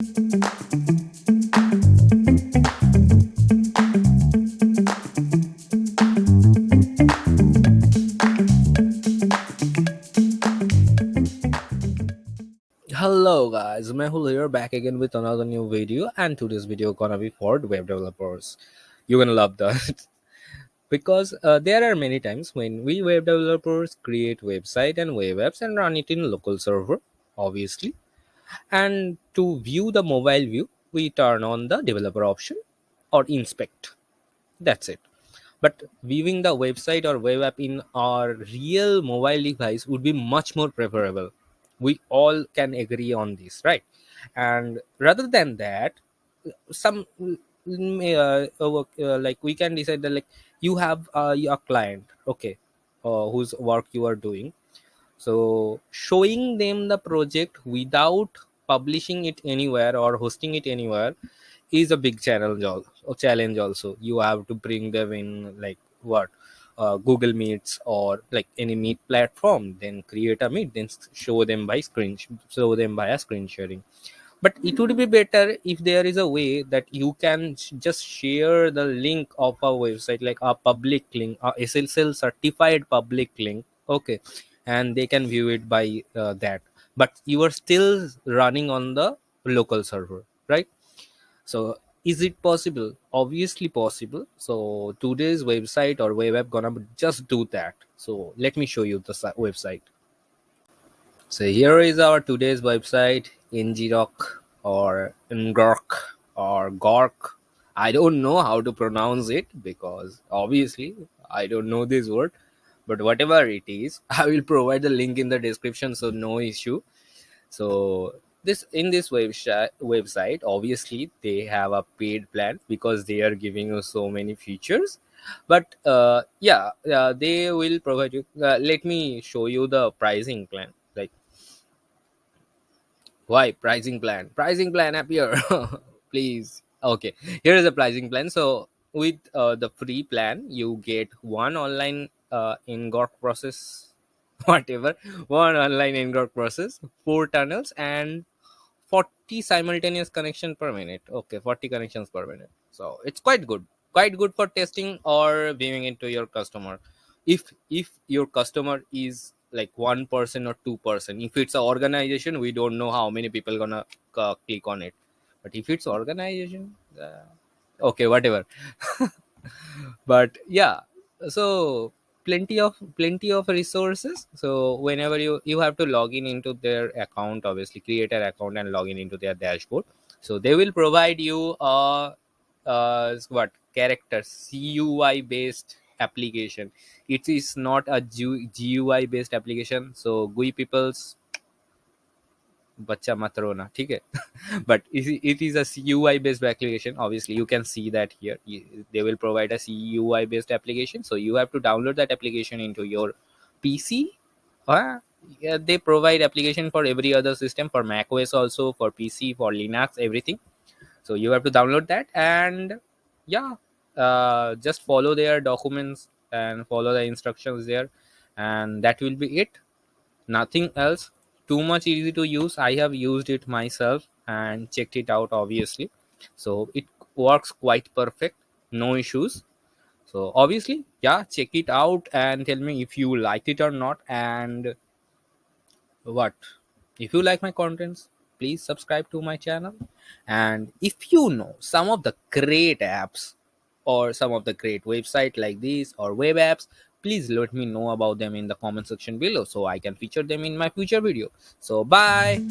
Hello guys, Mehul here, back again with another new video, and today's video gonna be for web developers. You're gonna love that because there are many times when we web developers create website and web apps and run it in local server, obviously. And to view the mobile view, we turn on the developer option or inspect. That's it. But viewing the website or web app in our real mobile device would be much more preferable. We all can agree on this, right? And rather than that, some like we can decide that, like, you have your client, okay, whose work you are doing. So showing them the project without publishing it anywhere or hosting it anywhere is a big challenge also. You have to bring them in, like, what, Google Meets or like any meet platform, then create a meet, then show them by a screen sharing. But it would be better if there is a way that you can just share the link of a website, like a public link, a SSL certified public link, okay, and they can view it by that. But you are still running on the local server, right? So is it possible? Obviously possible. So today's website or web app gonna just do that. So let me show you the website. So here is our today's website, ngrock or ngork or gork. I don't know how to pronounce it because obviously I don't know this word. But whatever it is, I will provide the link in the description, so no issue. So this website, obviously they have a paid plan because they are giving you so many features. But they will provide you. Let me show you the pricing plan. Like, why pricing plan appear? Please. Okay, here is the pricing plan. So with the free plan, you get one online in-gork process, whatever, one online in-gork process, 4 tunnels, and 40 simultaneous connection per minute. Okay, 40 connections per minute. So it's quite good for testing or viewing into your customer. If your customer is like 1% or 2%, if it's an organization, we don't know how many people gonna click on it. But if it's organization, okay, whatever. But yeah, so plenty of resources. So whenever you have to log in into their account, obviously create an account and log in into their dashboard. So they will provide you what character CUI based application. It is not a GUI based application. So GUI peoples, बच्चा मत रोना, ठीक है? But it is a CUI based application. Obviously you can see that here. They will provide a CUI based application, so you have to download that application into your PC. Yeah, they provide application for every other system, for Mac OS also, for PC, for Linux, everything. So you have to download that, and yeah, just follow their documents and follow the instructions there, and that will be it. Nothing else. Too much easy to use. I have used it myself and checked it out, obviously. So it works quite perfect, no issues. So obviously, yeah, check it out and tell me if you liked it or not. And what, if you like my contents, please subscribe to my channel. And if you know some of the great apps or some of the great website like this or web apps, please let me know about them in the comment section below so I can feature them in my future video. So bye.